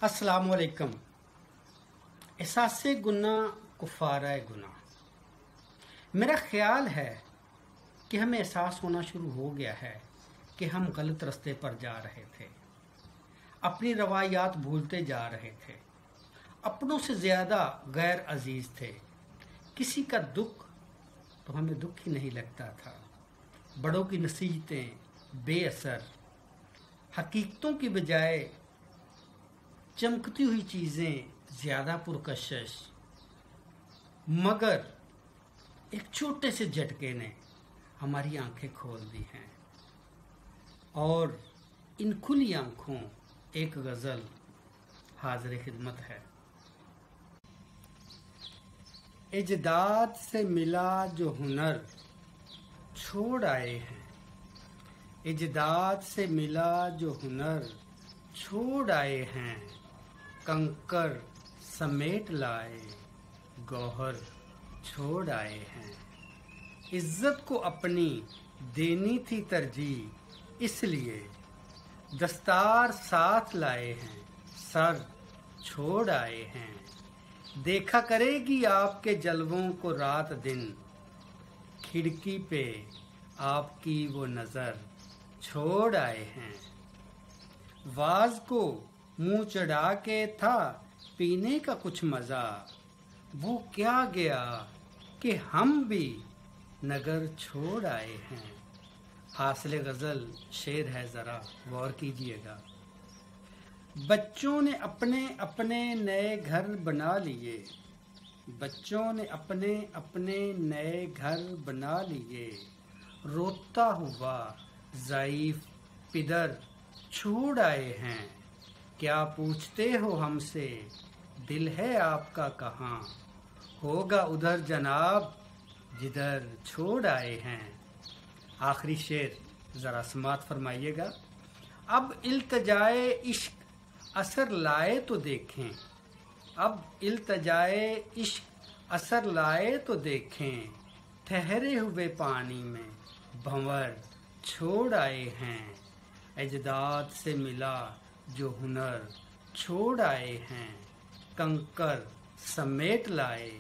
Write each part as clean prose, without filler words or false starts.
अस्सलाम वालेकुम। एहसास गुनाह कुफारा गुनाह। मेरा ख्याल है कि हमें एहसास होना शुरू हो गया है कि हम गलत रास्ते पर जा रहे थे, अपनी रवायात भूलते जा रहे थे, अपनों से ज़्यादा गैर अजीज़ थे। किसी का दुख तो हमें दुख ही नहीं लगता था। बड़ों की नसीहतें बेअसर, हकीकतों की बजाय चमकती हुई चीज़ें ज़्यादा पुरकशिश। मगर एक छोटे से झटके ने हमारी आंखें खोल दी हैं, और इन खुली आंखों एक गज़ल हाज़िर खिदमत है। इजदाद से मिला जो हुनर छोड़ आए हैं, इजदाद से मिला जो हुनर छोड़ आए हैं, कंकर समेट लाए गौहर छोड़ आए हैं। इज्जत को अपनी देनी थी तरजीह, इसलिए दस्तार साथ लाए हैं, सर छोड़ आए हैं। देखा करेगी आपके जलवों को रात दिन, खिड़की पे आपकी वो नज़र छोड़ आए हैं। वाज को मुंह चढ़ा के था पीने का कुछ मज़ा, वो क्या गया कि हम भी नगर छोड़ आए हैं। हासिल गज़ल शेर है, ज़रा गौर कीजिएगा। बच्चों ने अपने अपने नए घर बना लिए, बच्चों ने अपने अपने नए घर बना लिए, रोता हुआ ज़ईफ़ पिदर छोड़ आए हैं। क्या पूछते हो हमसे, दिल है आपका कहाँ, होगा उधर जनाब जिधर छोड़ आए हैं। आखिरी शेर ज़रा समात फरमाइएगा। अब इल्तजाए इश्क असर लाए तो देखें, अब इल्तजाए इश्क असर लाए तो देखें, ठहरे हुए पानी में भंवर छोड़ आए हैं। इजदाद से मिला जो हुनर छोड़ आए हैं, कंकर समेट लाए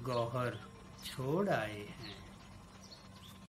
गौहर छोड़ आए हैं।